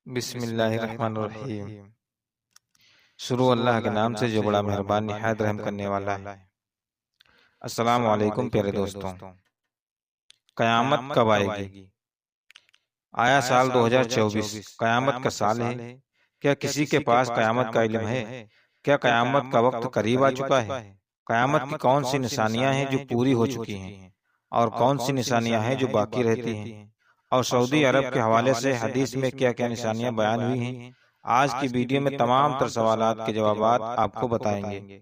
بسم اللہ الرحمن الرحیم۔ شروع اللہ کے نام سے جو بڑا مہربان نہایت رحم کرنے والا ہے۔ السلام علیکم پیارے دوستوں۔ قیامت کب آئے گی؟ آیا سال 2024 قیامت کا سال ہے۔ کیا کسی کے پاس قیامت کا علم ہے؟ کیا قیامت کا وقت قریب آ چکا ہے؟ قیامت کی کون سی نشانیاں ہیں جو پوری ہو چکی ہیں اور کون سی نشانیاں ہیں جو باقی رہتی ہیں؟ اور سعودی عرب کے حوالے سے حدیث میں کیا کیا نشانیاں بیان ہوئی ہیں؟ آج کی ویڈیو میں تمام تر سوالات کے جوابات آپ کو بتائیں گے۔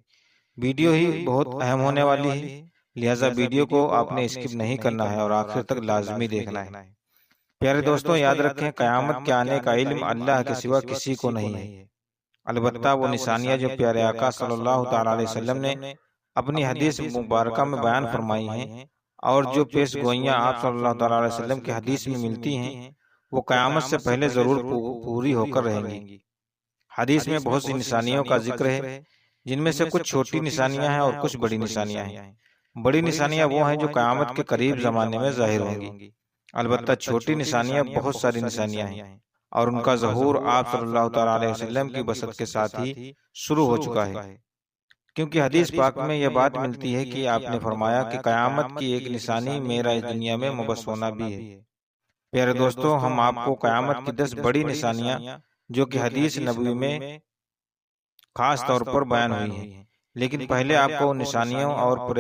ویڈیو ہی بہت اہم ہونے والی ہے، لہٰذا ویڈیو کو آپ نے اسکپ نہیں کرنا ہے اور آخر تک لازمی دیکھنا ہے۔ پیارے دوستوں، یاد رکھیں قیامت کے آنے کا علم اللہ کے سوا کسی کو نہیں ہے۔ البتہ وہ نشانیاں جو پیارے آقا صلی اللہ تعالی علیہ وسلم نے اپنی حدیث مبارکہ میں بیان فرمائی ہیں اور جو پیش گوئیاں آپ صلی اللہ تعالی علیہ وسلم کی حدیث میں ملتی ہیں، وہ قیامت سے پہلے ضرور پوری ہو کر رہیں گی۔ حدیث میں بہت سی نشانیوں کا ذکر ہے، جن میں سے کچھ چھوٹی نشانیاں ہیں اور کچھ بڑی نشانیاں ہیں۔ بڑی نشانیاں وہ ہیں جو قیامت کے قریب زمانے میں ظاہر ہوں گی، البتہ چھوٹی نشانیاں بہت ساری نشانیاں ہیں اور ان کا ظہور آپ صلی اللہ تعالیٰ علیہ وسلم کی بسط کے ساتھ ہی شروع ہو چکا ہے، کیونکہ حدیث پاک میں یہ بات ملتی ہے کہ آپ نے فرمایا کہ قیامت کی ایک نشانی میرا اس دنیا میں مبعوث ہونا بھی ہے۔ پیارے دوستوں، ہم آپ کو قیامت کی 10 بڑی نشانیاں جو کہ حدیث نبوی میں خاص طور پر بیان ہوئی ہیں، لیکن پہلے آپ کو ان نشانیوں اور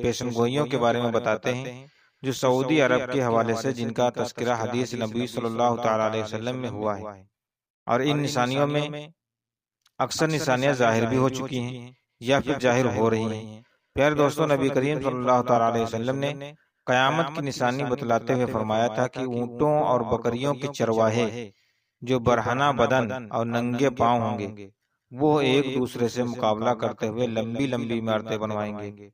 پیشن گوئیوں کے بارے میں بتاتے ہیں جو سعودی عرب کے حوالے سے جن کا تذکرہ حدیث نبوی صلی اللہ تعالیٰ علیہ وسلم میں ہوا ہے، اور ان نشانیوں میں اکثر نشانیاں ظاہر بھی ہو چکی ہیں یا پھر ظاہر ہو رہی ہیں۔ پیارے دوستوں، نبی کریم صلی اللہ تعالیٰ علیہ وسلم نے قیامت کی نشانی بتلاتے ہوئے فرمایا تھا کہ اونٹوں اور بکریوں کے چرواہے جو برہنہ بدن اور ننگے پاؤں ہوں گے، وہ ایک دوسرے سے مقابلہ کرتے ہوئے لمبی لمبی عمارتیں بنوائیں گے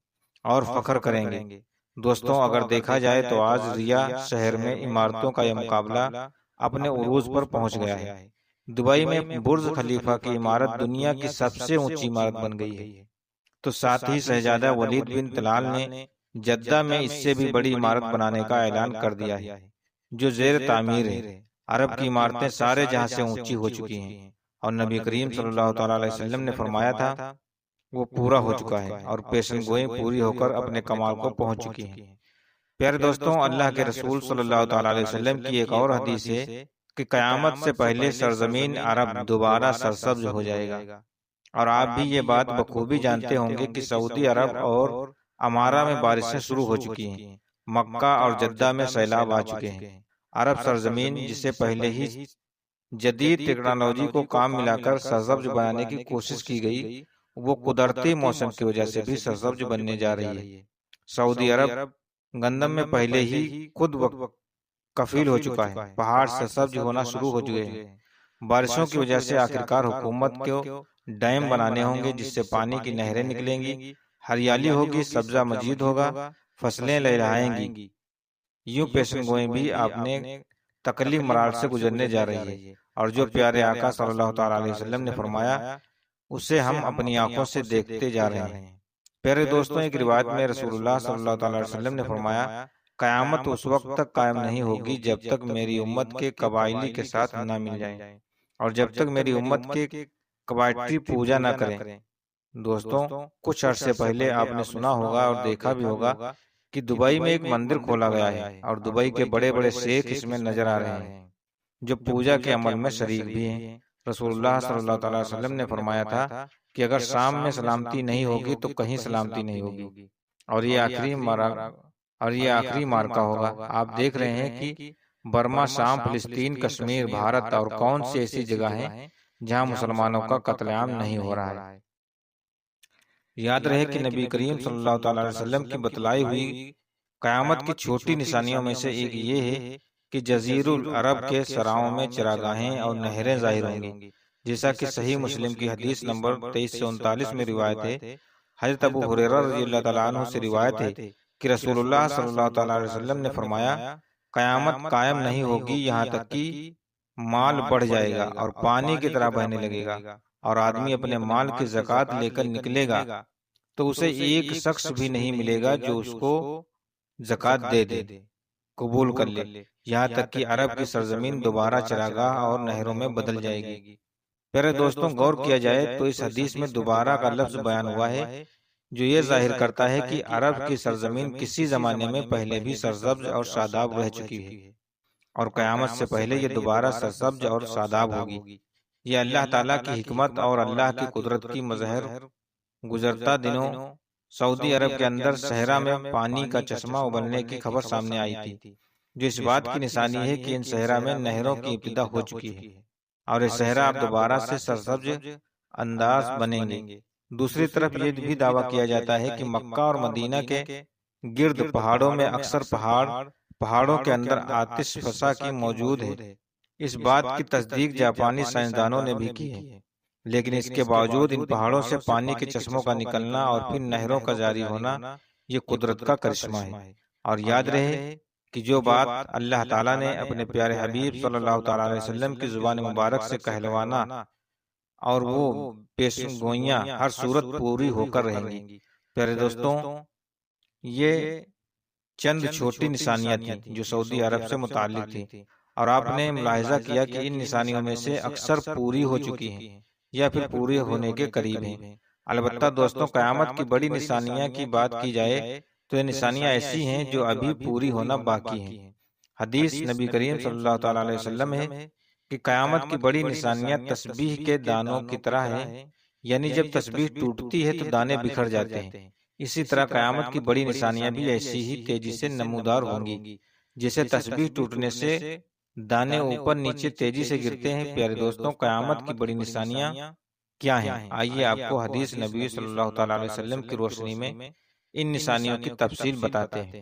اور فخر کریں گے۔ دوستوں، اگر دیکھا جائے تو آج ریاض شہر میں عمارتوں کا یہ مقابلہ اپنے عروج پر پہنچ گیا ہے۔ دبئی میں برج خلیفہ کی عمارت دنیا کی سب سے اونچی عمارت بن گئی ہے، تو ساتھ ہی شہزادہ ولید بن طلال نے جدہ میں اس سے بھی بڑی عمارت بنانے کا اعلان کر دیا ہے جو زیر تعمیر ہے۔ عرب کی عمارتیں سارے جہاں سے اونچی ہو چکی ہیں اور نبی کریم صلی اللہ تعالیٰ علیہ وسلم نے فرمایا تھا وہ پورا ہو چکا ہے اور پیشن گوئی پوری ہو کر اپنے کمال کو پہنچ چکی ہیں۔ پیارے دوستوں، اللہ کے رسول صلی اللہ تعالیٰ علیہ وسلم کی ایک اور حدیث ہے کہ قیامت سے پہلے سرزمین عرب دوبارہ سرسبز ہو جائے گا، اور آپ بھی یہ بات بخوبی جانتے ہوں گے کہ سعودی عرب اور امارہ میں بارشیں شروع ہو چکی ہیں، مکہ اور جدہ میں سیلاب آ چکے ہیں۔ عرب سرزمین جسے پہلے ہی جدید ٹیکنالوجی کو کام ملا کر سرسبز بنانے کی کوشش کی گئی، وہ قدرتی موسم کی وجہ سے بھی سرسبز بننے جا رہی ہے۔ سعودی عرب گندم میں پہلے ہی خود کفیل ہو چکا ہے، پہاڑ سرسبز ہونا شروع ہو چکے ہیں۔ بارشوں کی وجہ سے آخرکار حکومت کو ڈیم بنانے ہوں گے جس سے پانی کی نہریں نکلیں گی، ہریالی ہوگی، سبزہ مزید ہوگا، فصلیں لہلہائیں گی۔ یوں پیشن گوئی بھی آپ نے تکلیف مرال سے گزرنے جا رہی ہے، اور جو پیارے آقا صلی اللہ تعالیٰ علیہ وسلم نے فرمایا اسے ہم اپنی آنکھوں سے دیکھتے جا رہے ہیں۔ پیارے دوستوں، ایک روایت میں رسول اللہ صلی اللہ تعالیٰ علیہ وسلم نے فرمایا قیامت اس وقت تک قائم نہیں ہوگی جب تک میری امت کے قبائلی کے ساتھ نہ مل جائیں اور جب تک میری امت کے قبائلی پوجا نہ کریں۔ دوستوں، کچھ عرصے پہلے آپ نے سنا ہوگا اور دیکھا بھی ہوگا کہ دبئی میں ایک مندر کھولا گیا ہے اور دبئی کے بڑے بڑے شیخ اس میں نظر آ رہے ہیں جو پوجا کے عمل میں شریک بھی ہیں۔ رسول اللہ صلی اللہ تعالیٰ علیہ وسلم نے فرمایا تھا کہ اگر شام میں سلامتی نہیں ہوگی تو کہیں سلامتی نہیں ہوگی، اور یہ آخری مارکا ہوگا۔ آپ دیکھ رہے ہیں کہ برما، شام، فلسطین، کشمیر، بھارت اور کون سی ایسی جگہ ہیں جہاں مسلمانوں کا قتل عام نہیں ہو رہا ہے۔ یاد رہے کہ نبی کریم صلی اللہ تعالیٰ علیہ وسلم کی بتلائی ہوئی قیامت کی چھوٹی نشانیوں میں سے ایک یہ ہے کہ جزیرہ العرب کے سراؤں میں چراگاہیں اور نہریں ظاہر ہوں گی، جیسا کہ صحیح مسلم کی حدیث نمبر 2339 میں روایت ہے۔ حضرت ابو ہریرہ رضی اللہ تعالیٰ عنہ سے روایت ہے کہ رسول اللہ صلی اللہ تعالیٰ علیہ وسلم نے فرمایا قیامت قائم نہیں ہوگی یہاں تک کہ مال بڑھ جائے گا اور پانی کی طرح بہنے لگے گا، اور آدمی اپنے مال کی زکوٰۃ لے کر نکلے گا تو اسے ایک شخص بھی نہیں ملے گا جو اس کو زکوٰۃ دے دے۔ قبول کر لے، یہاں تک کہ عرب کی سرزمین دوبارہ چراگاہ اور نہروں میں بدل جائے گی۔ پیارے دوستوں، غور کیا جائے تو اس حدیث میں دوبارہ کا لفظ بیان ہوا ہے، جو یہ ظاہر کرتا ہے کہ عرب کی سرزمین کسی زمانے میں پہلے بھی سرسبز اور شاداب رہ چکی ہے، اور قیامت سے پہلے یہ دوبارہ سرسبز اور شاداب ہوگی۔ یہ اللہ تعالیٰ کی حکمت اور اللہ کی قدرت کی مظہر۔ گزشتہ دنوں سعودی عرب کے اندر صحرا میں پانی کا چشمہ ابلنے کی خبر سامنے آئی تھی، جو اس بات کی نشانی ہے کہ ان صحرا میں نہروں کی ابتدا ہو چکی ہے اور یہ صحرا اب دوبارہ سے سرسبز انداز بنیں گے۔ دوسری طرف یہ بھی دعویٰ کیا جاتا ہے کہ مکہ اور مدینہ کے گرد پہاڑوں میں اکثر پہاڑوں کے اندر آتش فشاں کی موجود ہے۔ اس بات کی تصدیق جاپانی سائنسدانوں نے بھی کی ہے، لیکن اس کے باوجود ان پہاڑوں سے پانی کے چشموں کا نکلنا اور پھر نہروں کا جاری ہونا یہ قدرت کا کرشمہ ہے۔ اور یاد رہے کہ جو بات اللہ تعالیٰ نے اپنے پیارے حبیب صلی اللہ تعالیٰ علیہ وسلم کی زبان مبارک سے کہلوانا، اور وہ پیشن گوئیاں ہر صورت پوری ہو کر رہیں گی۔ پیارے دوستوں، یہ چند چھوٹی نشانیاں تھیں جو سعودی عرب سے متعلق تھیں، اور آپ نے ملاحظہ کیا کہ ان نشانیوں میں سے اکثر پوری ہو چکی ہیں یا پھر پوری ہونے کے قریب ہیں۔ البتہ دوستوں، قیامت کی بڑی نشانیاں کی بات کی جائے تو یہ نشانیاں ایسی ہیں جو ابھی پوری ہونا باقی ہیں۔ حدیث نبی کریم صلی اللہ تعالیٰ علیہ وسلم ہے کہ قیامت کی بڑی نشانیاں تسبیح کے دانوں کی طرح ہیں، یعنی جب تسبیح ٹوٹتی ہے تو دانے بکھر جاتے ہیں۔ اسی طرح قیامت کی بڑی نشانیاں بھی ایسی ہی تیزی سے نمودار ہوں گی، جیسے تسبیح ٹوٹنے سے دانے اوپر نیچے تیزی سے گرتے ہیں۔ پیارے دوستوں، قیامت کی بڑی نشانیاں کیا ہیں؟ آئیے آپ کو حدیث نبی صلی اللہ تعالیٰ علیہ وسلم کی روشنی میں ان نشانیوں کی تفصیل بتاتے ہیں۔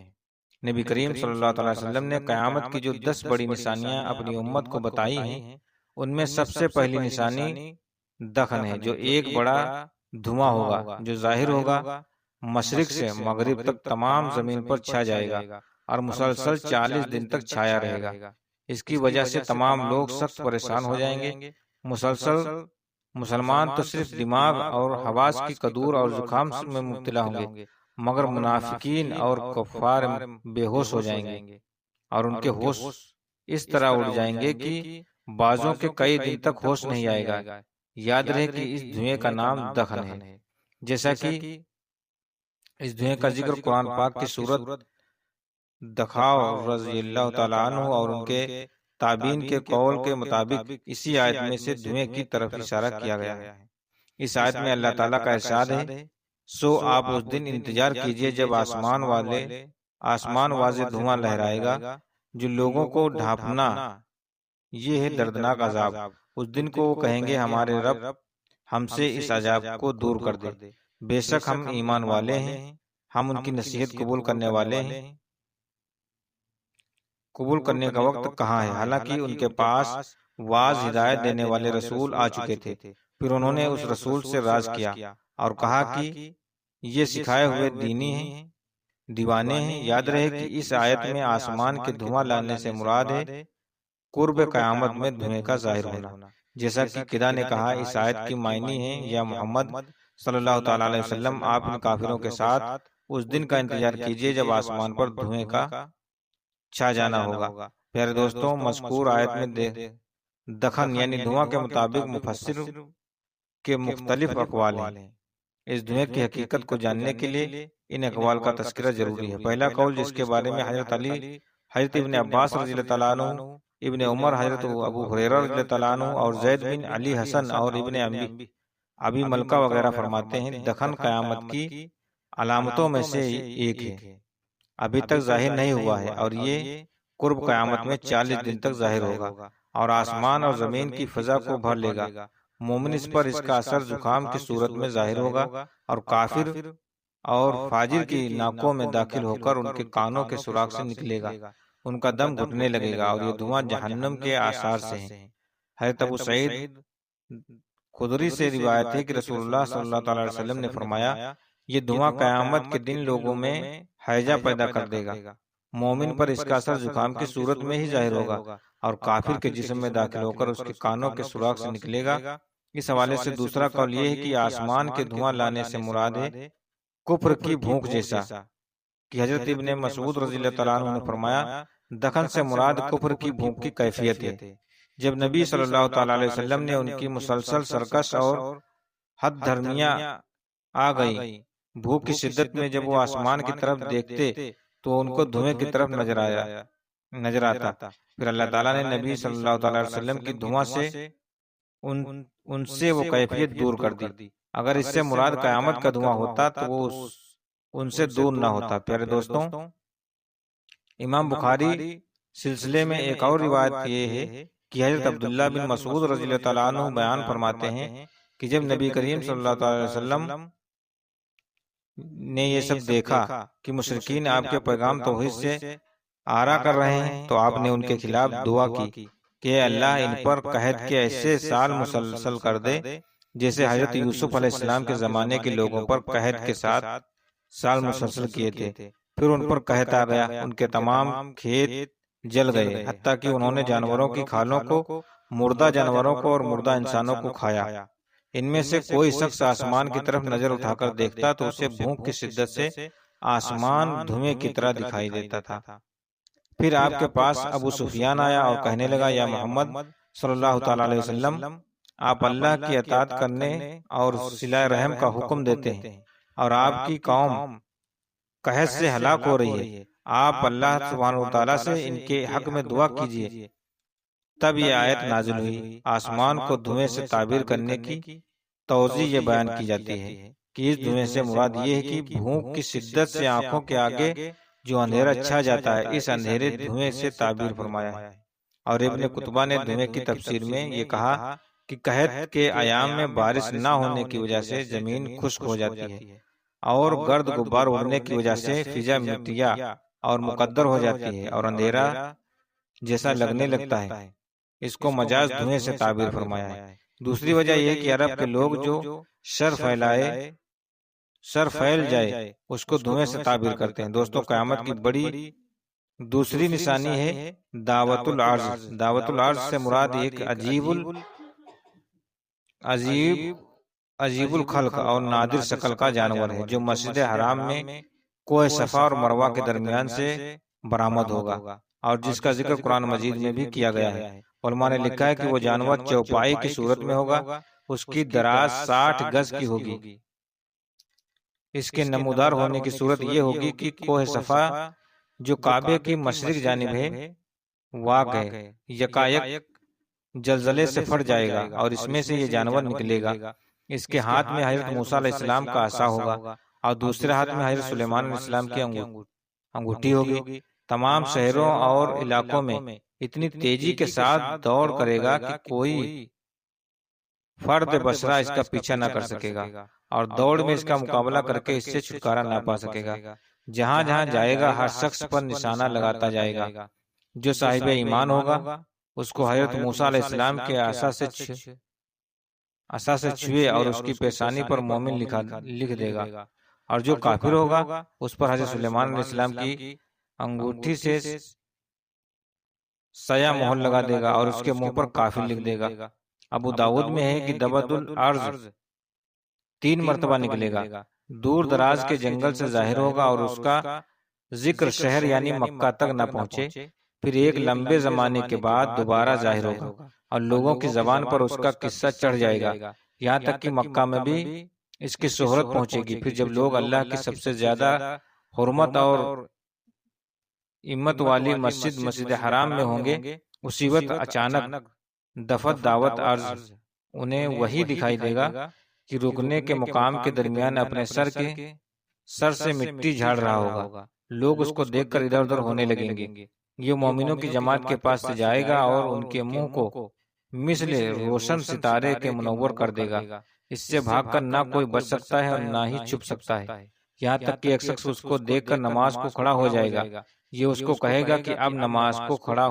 نبی کریم صلی اللہ تعالیٰ علیہ وسلم نے قیامت کی جو 10 بڑی نشانیاں اپنی امت کو بتائی ہیں، ان میں سب سے پہلی نشانی دخن ہے، جو ایک بڑا دھواں ہوگا جو ظاہر ہوگا مشرق سے مغرب تک تمام زمین پر چھا جائے گا اور مسلسل 40 دن تک چھایا رہے گا۔ اس کی وجہ سے تمام لوگ سخت پریشان ہو جائیں گے۔ مسلمان تو صرف دماغ اور حواس کی کدور اور زکام میں مبتلا ہوں گے، مگر منافقین اور کفار بے ہوش ہو جائیں گے، اور ان کے ہوش اس طرح اڑ جائیں گے کہ بعضوں کے کئی دن تک ہوش نہیں آئے گا۔ یاد رہے کہ اس دھوئیں کا نام دخن ہے، جیسا کہ اس دھوئیں کا ذکر قرآن پاک کی سورت دخاؤ رضی اللہ تعالیٰ عنہ اور ان کے تابعین کے قول کے مطابق اسی آیت میں سے دھوئیں کی طرف اشارہ کیا گیا ہے۔ اس آیت میں اللہ تعالیٰ کا ارشاد ہے، سو آپ اس دن انتظار کیجئے جب آسمان واضح دھواں لہرائے گا جو لوگوں کو ڈھانپنا، یہ ہے دردناک عذاب۔ اس دن کو وہ کہیں گے، ہمارے رب ہم سے اس عذاب کو دور کر دے، بے شک ہم ایمان والے ہیں، ہم ان کی نصیحت قبول کرنے والے ہیں۔ قبول کرنے کا وقت کہاں ہے، حالانکہ ان کے پاس واضح ہدایت دینے والے رسول آ چکے تھے۔ پھر انہوں نے اس رسول سے راز کیا اور کہا کہ یہ سکھائے ہوئے دینی ہیں، دیوانے ہیں۔ یاد رہے کہ اس آیت میں آسمان کے دھواں لانے سے مراد ہے قرب قیامت میں دھوئیں کا ظاہر ہونا، جیسا کہ قدا نے کہا، اس آیت کی معنی ہے، یا محمد صلی اللہ تعالیٰ علیہ وسلم، آپ ان کافروں کے ساتھ اس دن کا انتظار کیجئے جب آسمان پر دھوئیں کا چھا جانا ہوگا۔ پیارے دوستوں، مذکور آیت میں دخن یعنی دھواں کے مطابق مفسر کے مختلف اقوال ہیں۔ اس دھوئیں کی حقیقت کو جاننے کے لیے ان اقوال کا تذکرہ ضروری ہے۔ پہلا قول جس کے بارے میں حضرت علی، حضرت ابن عباس رضی اللہ تعالیٰ عنہ، ابن عمر، حضرت ابو ہریرہ رضی اللہ تعالیٰ عنہ اور زید بن علی حسن اور ابن ابی ملکہ وغیرہ فرماتے ہیں، دخن قیامت کی علامتوں میں سے ایک ہے، ابھی تک ظاہر نہیں ہوا ہے، اور یہ قرب قیامت میں 40 دن تک ظاہر ہوگا اور آسمان اور زمین کی فضا کو بھر لے گا۔ مومن اس پر اس کا اثر زکام کی صورت میں ظاہر ہوگا، اور کافر اور فاجر کی ناکوں میں داخل ہو کر ان کے کانوں کے سوراخ سے نکلے گا، ان کا دم گھٹنے لگے گا، اور یہ دھواں جہنم کے آثار سے ہے۔ حضرت ابو سعید خدری سے روایت ہے کہ رسول اللہ صلی اللہ تعالی علیہ وسلم نے فرمایا، یہ دھواں قیامت کے دن لوگوں میں ہیجہ پیدا کر دے گا۔ مومن پر اس کا اثر زکام کی صورت میں ہی ظاہر ہوگا، اور کافر کے جسم میں داخل ہو کر اس کے کانوں کے سوراخ سے نکلے گا۔ اس حوالے سے دوسرا قول یہ ہے کہ آسمان کے دھواں لانے سے مراد ہے کفر کی بھوک، جیسا کہ حضرت ابن مسعود رضی اللہ تعالیٰ عنہ نے فرمایا، دخن سے مراد کفر کی بھوک کی کیفیت ہے۔ جب نبی صلی اللہ تعالی علیہ وسلم نے ان کی مسلسل سرکش اور حد دھرمیاں آ گئی، بھوک کی شدت میں جب وہ آسمان کی طرف دیکھتے تو ان کو دھوئیں کی طرف نظر آتا، پھر اللہ تعالیٰ نے نبی صلی اللہ تعالی علیہ وسلم کی دھواں سے ان سے وہ کیفیت دور کر دی۔ اگر اس سے مراد قیامت کا دھواں ہوتا تو وہ ان سے دور نہ ہوتا۔ پیارے دوستوں، امام بخاری سلسلے میں ایک اور روایت یہ ہے کہ حضرت عبداللہ بن مسعود رضی اللہ تعالیٰ عنہ بیان فرماتے ہیں کہ جب نبی کریم صلی اللہ تعالی علیہ وسلم نے یہ سب دیکھا کہ مشرکین آپ کے پیغام توحید سے آرا کر رہے ہیں تو آپ نے ان کے خلاف دعا کی کہ اے اللہ ان پر قحط کے ایسے سال مسلسل کر دے جیسے حضرت یوسف علیہ السلام کے زمانے کے لوگوں پر قحط کے 7 سال مسلسل کیے تھے۔ پھر ان پر قحط آ گیا، ان کے تمام کھیت جل گئے، حتیٰ کہ انہوں نے جانوروں کی کھالوں کو، مردہ جانوروں کو اور مردہ انسانوں کو کھایا۔ ان میں سے کوئی شخص آسمان کی طرف نظر اٹھا کر دیکھتا تو اسے بھوک کی شدت سے آسمان دھوئیں کی طرح دکھائی دیتا تھا۔ پھر آپ کے پاس ابو سفیان آیا اور کہنے لگا، یا محمد صلی اللہ تعالی علیہ وسلم، آپ اللہ کی اطاعت کرنے اور صلہ رحم کا حکم دیتے ہیں اور آپ کی قوم قحط سے ہلاک ہو رہی ہے، آپ اللہ سبحانہ وتعالیٰ سے ان کے حق میں دعا کیجیے۔ تب یہ آیت نازل ہوئی۔ آسمان کو دھوئیں سے تعبیر کرنے کی توضیح یہ بیان کی جاتی ہے کہ اس دھوئیں سے مراد یہ ہے کہ بھوک کی شدت سے آنکھوں کے آگے جو اندھیرا چھا جاتا ہے، اس اندھیرے دھوئیں سے تعبیر فرمایا ہے۔ اور ابن قتبہ نے دھوئیں کی تفسیر میں یہ کہا کہ قحط کے ایام میں بارش نہ ہونے کی وجہ سے زمین خشک ہو جاتی ہے اور گرد غبار اڑنے کی وجہ سے فضا مٹیا اور مقدر ہو جاتی ہے اور اندھیرا جیسا لگنے لگتا ہے۔ اس کو مجاز دھوئیں سے تعبیر فرمایا ہے۔ دوسری وجہ یہ کہ عرب کے لوگ جو شر پھیل جائے اس کو دھوئیں سے تعبیر کرتے ہیں۔ دوستوں، قیامت کی بڑی دوسری نشانی ہے دعوت العرض۔ دعوت العرض سے مراد ایک عجیب الخلق اور نادر شکل کا جانور ہے جو مسجد حرام میں کوہ صفا اور مروہ کے درمیان سے برآمد ہوگا اور جس کا ذکر قرآن مجید میں بھی کیا گیا ہے۔ علماء نے لکھا ہے کہ وہ جانور چوپائی کی صورت میں ہوگا، اس کی دراز 60 گز کی ہوگی۔ اس کے نمودار ہونے کی صورت یہ ہوگی کہ کوہ صفا جو کعبے کی مشرق جانب ہے واقع ہے، یکایک زلزلے سے پھٹ جائے گا اور اس میں سے یہ جانور نکلے گا۔ اس کے ہاتھ میں حضرت موسیٰ علیہ السلام کا عصا ہوگا اور دوسرے ہاتھ میں حضرت سلیمان علیہ السلام کی انگوٹھی ہوگی۔ تمام شہروں اور علاقوں میں اتنی تیزی کے ساتھ دوڑ کرے گا کہ کوئی فرد بشرہ اس کا پیچھا نہ کر سکے گا اور دوڑ میں اس کا مقابلہ کر کے اس سے چھٹکارا نہ پا سکے گا۔ جہاں جہاں جائے گا ہر شخص پر نشانہ لگاتا جائے گا۔ جو صاحب ایمان ہوگا اس کو حضرت موسیٰ علیہ السلام کے عصا سے چھوئے اور اس کی پیشانی پر مومن لکھ دے گا، اور جو کافر ہوگا اس پر حضرت سلیمان علیہ السلام کی انگوٹھی سے سیاہ مہر لگا دے گا اور اس کے منہ پر کافر لکھ دے گا۔ ابو داؤد میں ہے کہ دبد الارض 3 مرتبہ نکلے گا، دور دراز کے جنگل سے ظاہر ہوگا اور اس کا ذکر شہر یعنی مکہ تک نہ پہنچے، پھر ایک لمبے زمانے کے بعد دوبارہ ظاہر ہوگا اور لوگوں کی زبان پر اس کا قصہ چڑھ جائے گا، یہاں تک کہ مکہ میں بھی اس کی شہرت پہنچے گی۔ پھر جب لوگ اللہ کی سب سے زیادہ حرمت اور امت والی مسجد حرام میں ہوں گے، اسی وقت اچانک دفت دعوت عرض انہیں وہی دکھائی دے گا کہ رکنے کے مقام کے درمیان اپنے سر سے مٹی جھاڑ رہا ہوگا۔ لوگ اس کو دیکھ کر ادھر ادھر ہونے لگیں گے۔ یہ مومنوں کی جماعت کے پاس سے جائے گا اور ان کے منہ کو مثل روشن ستارے کے منور کر دے گا، اس سے بھاگ کر نہ کوئی بچ سکتا ہے اور نہ ہی چھپ سکتا ہے، یہاں تک کہ ایک شخص اس کو دیکھ کر نماز کو کھڑا ہو جائے گا۔ یہ اس کو کہے گا کہ اب نماز کو کھڑا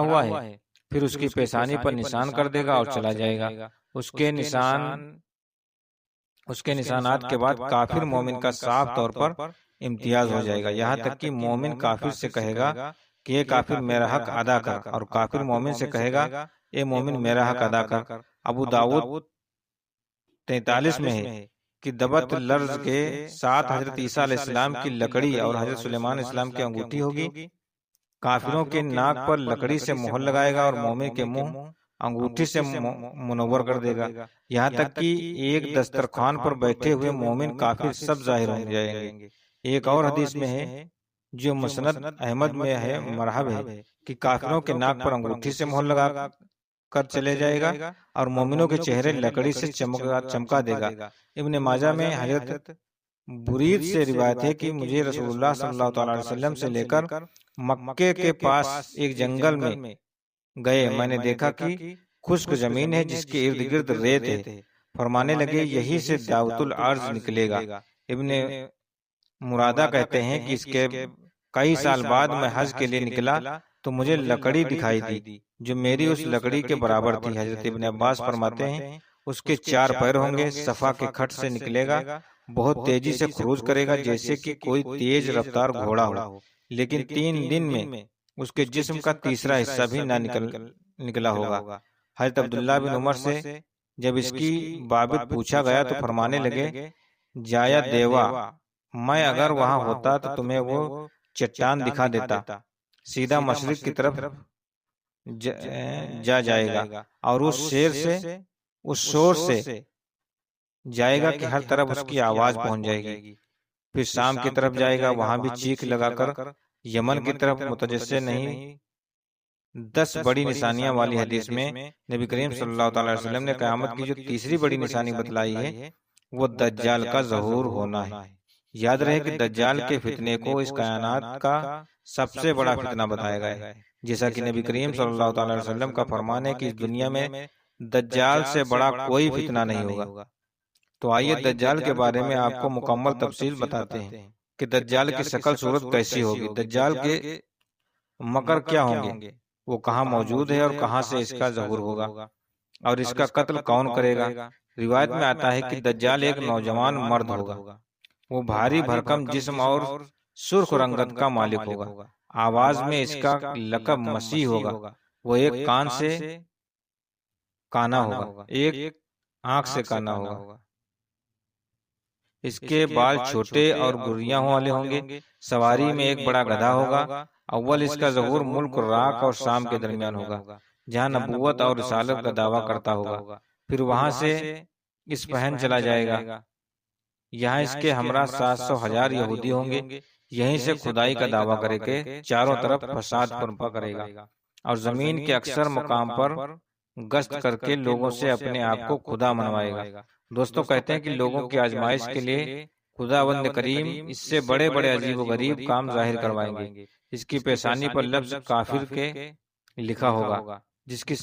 ہوا ہے، پھر اس کی پیشانی پر نشان کر دے گا اور چلا جائے گا۔ اس کے نشانات کے بعد کافر مومن کا صاف طور پر امتیاز ہو جائے گا، یہاں تک کہ مومن کافر سے کہے گا کہ اے کافر میرا حق ادا کر، اور کافر مومن سے کہے گا اے مومن میرا حق ادا کر۔ ابو داؤد 43 میں ہے کہ دبت لرز کے ساتھ حضرت عیسیٰ علیہ السلام کی لکڑی اور حضرت سلیمان علیہ السلام کی انگوٹھی ہوگی، کافروں کے ناک پر لکڑی سے مہر لگائے گا اور مومن کے منہ انگوٹھی سے منور کر دے گا، یہاں تک کہ ایک دسترخوان پر بیٹھے ہوئے مومن کافر سب ظاہر ہو جائیں گے۔ ایک اور حدیث میں ہے جو مسند احمد میں ہے، مرحب ہے، کہ کافروں کے ناک پر انگوٹھی سے مہر لگا کر چلے جائے گا اور مومنوں کے چہرے لکڑی سے چمکا دے گا۔ ابن ماجہ میں حضرت برید سے روایت ہے کہ مجھے رسول اللہ صلی اللہ تعالی علیہ وسلم سے لے کر مکے کے پاس ایک جنگل میں گئے، میں نے دیکھا کہ خشک زمین ہے جس کے ارد گرد ریت ہے، فرمانے لگے یہی سے دعوت العرض نکلے گا۔ ابن مرادہ کہتے ہیں کہ اس کے کئی سال بعد میں حج کے لیے نکلا تو مجھے لکڑی دکھائی دی جو میری اس لکڑی کے برابر تھی۔ حضرت ابن عباس فرماتے ہیں اس کے 4 پیر ہوں گے، صفا کے کھٹ سے نکلے گا، بہت تیزی سے خروج کرے گا جیسے کہ کوئی تیز رفتار گھوڑا ہو، لیکن 3 دن میں اس کے جسم کا تیسرا حصہ بھی نہ نکلا ہوگا۔ حضرت عبداللہ بن عمر سے جب اس کی بابت پوچھا گیا تو فرمانے لگے جایا دیوا، میں اگر وہاں ہوتا تو تمہیں وہ چٹان دکھا دیتا، سیدھا مشرق کی طرف جا جائے گا اور اس شور سے جائے گا کہ ہر طرف اس کی آواز پہنچ جائے گی، پھر شام کی طرف جائے گا، وہاں بھی چیخ لگا کر یمن کی طرف متجسے نہیں۔ 10 بڑی نشانیاں والی حدیث میں نبی کریم صلی اللہ تعالی وسلم نے قیامت کی جو تیسری بڑی نشانی بتلائی ہے وہ دجال کا ظہور ہونا ہے۔ یاد رہے کہ دجال کے فتنے کو اس کائنات کا سب سے بڑا فتنہ بتایا گیا ہے، جیسا کہ نبی کریم صلی اللہ تعالی وسلم کا فرمان ہے کہ اس دنیا میں دجال سے بڑا کوئی فتنہ نہیں ہوگا۔ تو آئیے دجال کے بارے میں آپ کو مکمل تفصیل بتاتے ہیں کہ دجال کی شکل صورت کیسی ہوگی، دجال کے مکر کیا ہوں گے، وہ کہاں موجود ہے اور کہاں سے اس کا ظہور ہوگا، اور اس کا قتل کون کرے گا۔ روایت میں آتا ہے کہ دجال ایک نوجوان مرد ہوگا، وہ بھاری بھرکم جسم اور سرخ رنگت کا مالک ہوگا، آواز میں اس کا لقب مسیح ہوگا، وہ ایک کان سے کانا ہوگا، ایک آنکھ سے کانا ہوگا، اس کے بال چھوٹے اور گریاں والے ہوں گے، سواری میں ایک بڑا گدھا ہوگا۔ اول اس کا ظہور ملک راک اور شام کے درمیان ہوگا جہاں نبوت اور رسالت کا دعویٰ کرتا ہوگا، پھر وہاں سے اصفہان چلا جائے گا، یہاں اس کے ہمراہ 700,000 یہودی ہوں گے، یہیں سے خدائی کا دعویٰ کرے کہ چاروں طرف فساد برپا کرے گا اور زمین کے اکثر مقام پر گشت کر کے لوگوں سے اپنے آپ کو خدا منوائے گا۔ دوستوں کہتے ہیں کہ لوگوں کی آزمائش کے لیے خداوند کریم اس سے بڑے بڑے عجیب و غریب کام ظاہر کروائیں گے۔ اس کی پیشانی پر لفظ کافر کے لکھا ہوگا جس کی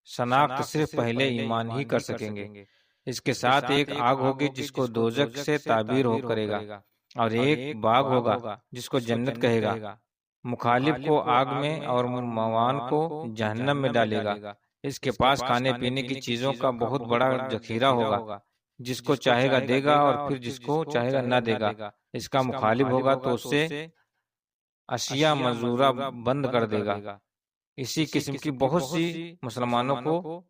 شناخت صرف پہلے ایمان ہی کر سکیں گے۔ اس کے ساتھ ایک آگ ہوگی جس کو دوزخ سے تعبیر ہو کرے گا، اور ایک باغ ہوگا جس کو جنت کہے گا، مخالف کو آگ میں اور موان کو جہنم میں ڈالے گا۔ اس کے پاس کھانے پینے کی چیزوں کا بہت بڑا ذخیرہ ہوگا، جس کو چاہے گا دے گا اور پھر جس کو چاہے گا نہ دے گا۔ اس کا مخالف ہوگا تو اس سے اشیاء مزورہ بند کر دے گا۔ اسی قسم کی بہت سی مسلمانوں کو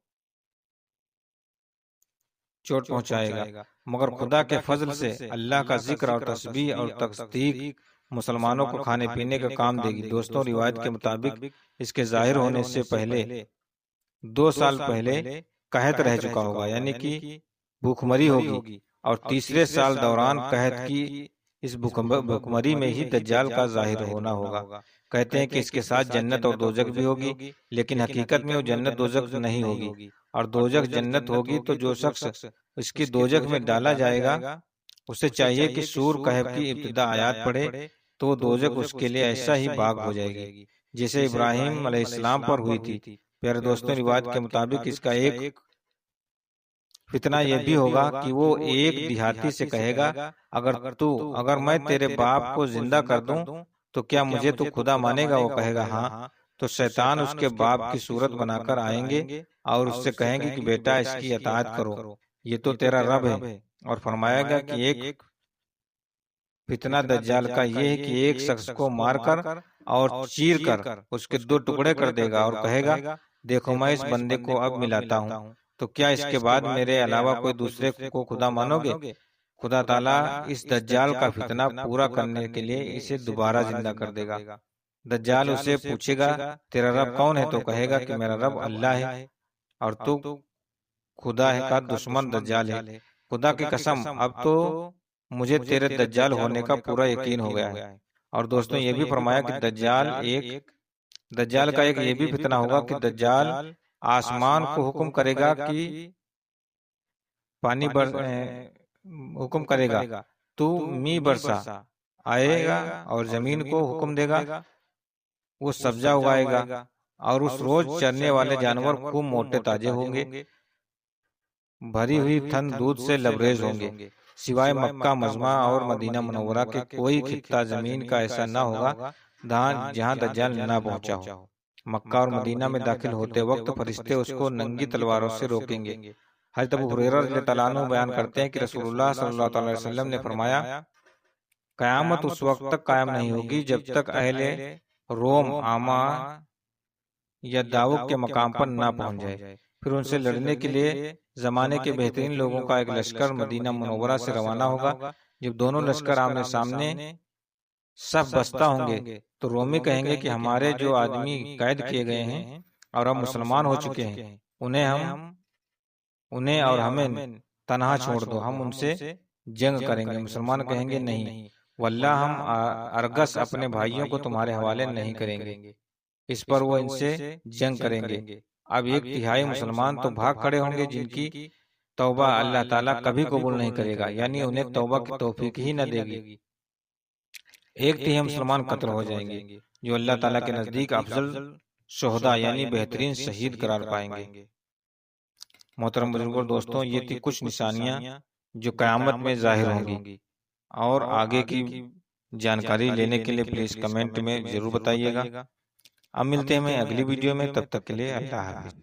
چوٹ پہنچائے گا، مگر خدا کے فضل سے اللہ کا ذکر اور تسبیح اور تصدیق مسلمانوں کو کھانے پینے کا کام دے گی۔ دوستوں روایت کے مطابق اس کے ظاہر ہونے سے پہلے 2 سال پہلے قحط رہ چکا ہوگا، یعنی کہ بھوکمری ہوگی، اور تیسرے سال دوران قحط کی اس بھوکمری میں ہی دجال کا ظاہر ہونا ہوگا۔ کہتے ہیں کہ اس کے ساتھ جنت اور دوزخ بھی ہوگی، لیکن حقیقت میں وہ جنت دوزخ نہیں ہوگی، اور دوزخ جنت ہوگی۔ تو جو شخص اس کی دوزخ میں ڈالا جائے گا اسے چاہیے کہ سور کہف کی ابتدا آیات پڑھے تو دوزخ اس کے لیے ایسا ہی باغ ہو جائے گی جیسے ابراہیم علیہ السلام پر ہوئی تھی۔ پیارے دوستوں روایت کے مطابق اس کا ایک فتنہ یہ بھی ہوگا کہ وہ ایک دیہاتی سے کہے گا اگر میں تیرے باپ کو زندہ کر دوں تو کیا مجھے تو خدا مانے گا؟ وہ کہے گا ہاں۔ تو شیطان اس کے باپ کی صورت بنا کر آئیں گے اور اس سے کہیں گے کہ بیٹا اس کی اطاعت کرو، یہ تو تیرا رب ہے۔ اور فرمایا گیا کہ ایک فتنہ دجال کا یہ ہے کہ ایک شخص کو مار کر اور چیر کر اس کے 2 ٹکڑے کر دے گا اور کہے گا دیکھو میں اس بندے کو اب ملاتا ہوں، تو کیا اس کے بعد میرے علاوہ کوئی دوسرے کو خدا مانو گے؟ خدا تعالیٰ اس دجال کا فتنہ پورا کرنے کے لیے اسے دوبارہ زندہ کر دے گا۔ دجال اسے پوچھے گا تیرا رب کون ہے؟ تو کہے گا کہ میرا رب اللہ ہے اور تو خدا ہے کا دشمن دجال ہے۔ خدا کی قسم اب تو مجھے تیرے دجال ہونے کا پورا یقین ہو گیا ہے۔ اور دوستوں یہ بھی فرمایا کہ دجال کا ایک یہ بھی فتنہ ہوگا کہ دجال آسمان کو حکم کرے گا کہ پانی حکم کرے گا تو می برسا آئے گا، اور زمین کو حکم دے گا وہ سبزہ اگائے گا، اور اس روز چرنے والے جانور خوب موٹے تازے ہوں گے، بھری ہوئی تھن دودھ سے لبریز ہوں گے۔ سوائے مکہ مجمع اور مدینہ منورہ کے کوئی خطہ زمین کا ایسا نہ ہوگا جہاں دجال نہ پہنچا ہو۔ مکہ اور مدینہ میں داخل ہوتے وقت فرشتے اس کو ننگی تلواروں سے روکیں گے۔ حضرت ابو ہریرہ رضی اللہ عنہ بیان کرتے ہیں کہ رسول اللہ صلی اللہ علیہ وسلم نے فرمایا قیامت اس وقت تک قائم نہیں ہوگی جب تک اہل روم آما یا داؤک کے مقام پر نہ پہنچ جائے، پھر ان سے لڑنے کے لیے زمانے کے بہترین لوگوں کا ایک لشکر مدینہ منورہ سے روانہ ہوگا۔ جب دونوں لشکر آمنے سامنے صف بستہ ہوں گے تو رومی کہیں گے کہ ہمارے جو آدمی قید کیے گئے ہیں اور اب مسلمان ہو چکے ہیں انہیں اور ہمیں تنہا چھوڑ دو، ہم ان سے جنگ کریں گے۔ مسلمان کہیں گے نہیں واللہ ہم ارگس اپنے بھائیوں کو تمہارے حوالے نہیں کریں گے۔ اس پر وہ ان سے جنگ کریں گے۔ اب ایک تہائی مسلمان تو بھاگ کھڑے ہوں گے جن کی توبہ اللہ تعالیٰ کبھی قبول نہیں کرے گا، یعنی انہیں توبہ کی توفیق ہی نہ دے گی۔ ایک تہائی مسلمان قتل ہو جائیں گے جو اللہ تعالیٰ کے نزدیک افضل شہداء یعنی بہترین شہید قرار پائیں گے۔ محترم بزرگوں دوستوں، یہ تھی کچھ نشانیاں جو قیامت میں ظاہر ہوں گی، اور آگے کی جانکاری لینے کے لیے پلیز کمنٹ میں ضرور بتائیے گا۔ اب ملتے ہیں اگلی ویڈیو میں، تب تک کے لیے اللہ حافظ۔